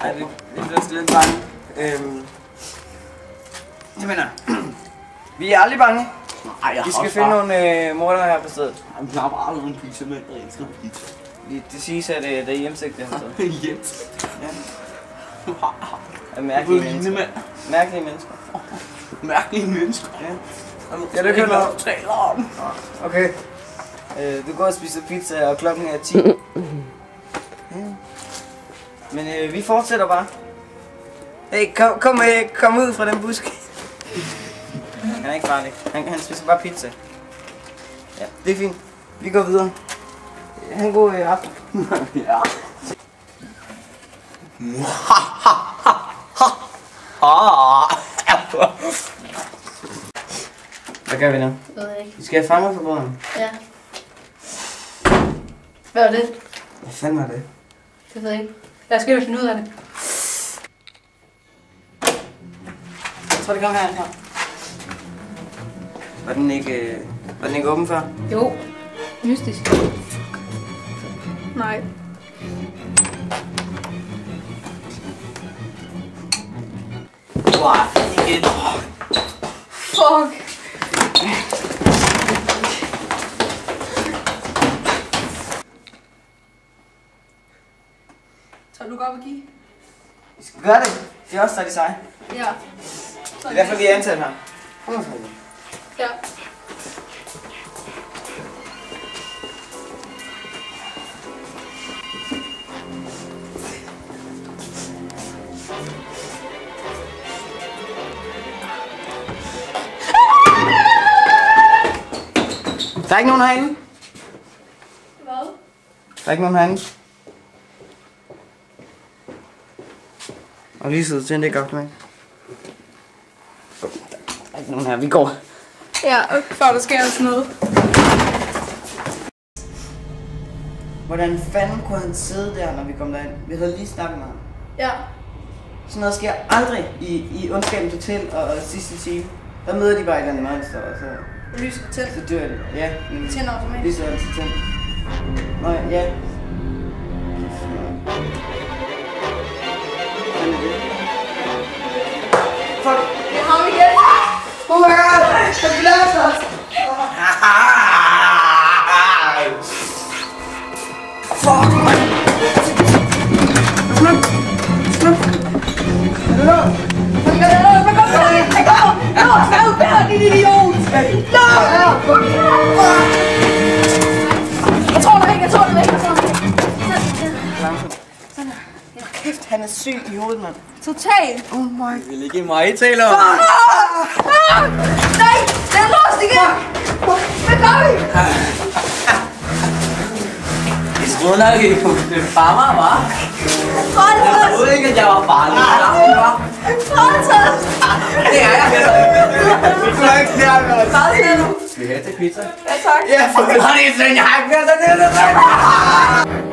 Ej, vi bliver også lidt bange. Jeg mener, vi er aldrig bange. Vi skal finde nogle mordere her på stedet. Vi har bare aldrig en pizza med, der elsker pizza. Det siges, at det er hjemsigtet. Hjemsigtet? Ja. Mærkelige mennesker. Mærkelige mennesker. Mærkelige mennesker? Ja. Ja, det kan du taler om. Okay. Du går og spiser pizza, og klokken er 10. Men vi fortsætter bare. Hey, kom ud fra den busk. Han er ikke farlig. Han spiser bare pizza. Ja, det er fint. Vi går videre. Han god aften. Ja. Hvad gør vi nu? Jeg ved ikke. Vi skal have fanger for båden. Ja. Hvad var det? Hvad fanden var det? Det ved jeg ikke. Lad os finde ud af det. Jeg tror, det kommer herfra. Var den ikke åben før? Jo. Mystisk. Nej. Wow, igen. Fuck. Så du går op og give? Vi skal gøre det. Det er også der er de seje. Ja. Det er derfor, vi er ansat her. Ja. Der er ikke nogen herinde. Hvad? Der er ikke nogen herinde. Og lige sidder til, det er godt med. Der er ikke nogen her, vi går. Ja, før der sker sådan noget. Hvordan fanden kunne han sidde der, når vi kom derind? Vi havde lige snakket med ham. Ja. Sådan noget sker aldrig i Ondskabens Hotel og sidste time. Der møder de bare et eller andet monster, og så Lys og tænd. så dør det. Ja, men Tænder automatisk. lyset er altid tændt. Nå ja. Hvad er det? Fuck! Det er ham igen! Oh my god! Han blaster os! Fuck! Sluk! Er du der? Din idiot! Jeg tror det ikke. Kæft, han er syg i hovedet, mand. Totalt! Oh my. Det vil ikke mig, I taler om. Nej! Den er låst igen! Hvad gør vi? Jeg troede nok, at I kunne farme mig, hva'? Jeg troede ikke, at jeg var farlig. Det er jeg heller ikke. Du er ikke nærmere. Hvad siger du? Skal vi have til pizza? Ja, tak. Ja, for det. Har I sådan, jeg har ikke været sådan.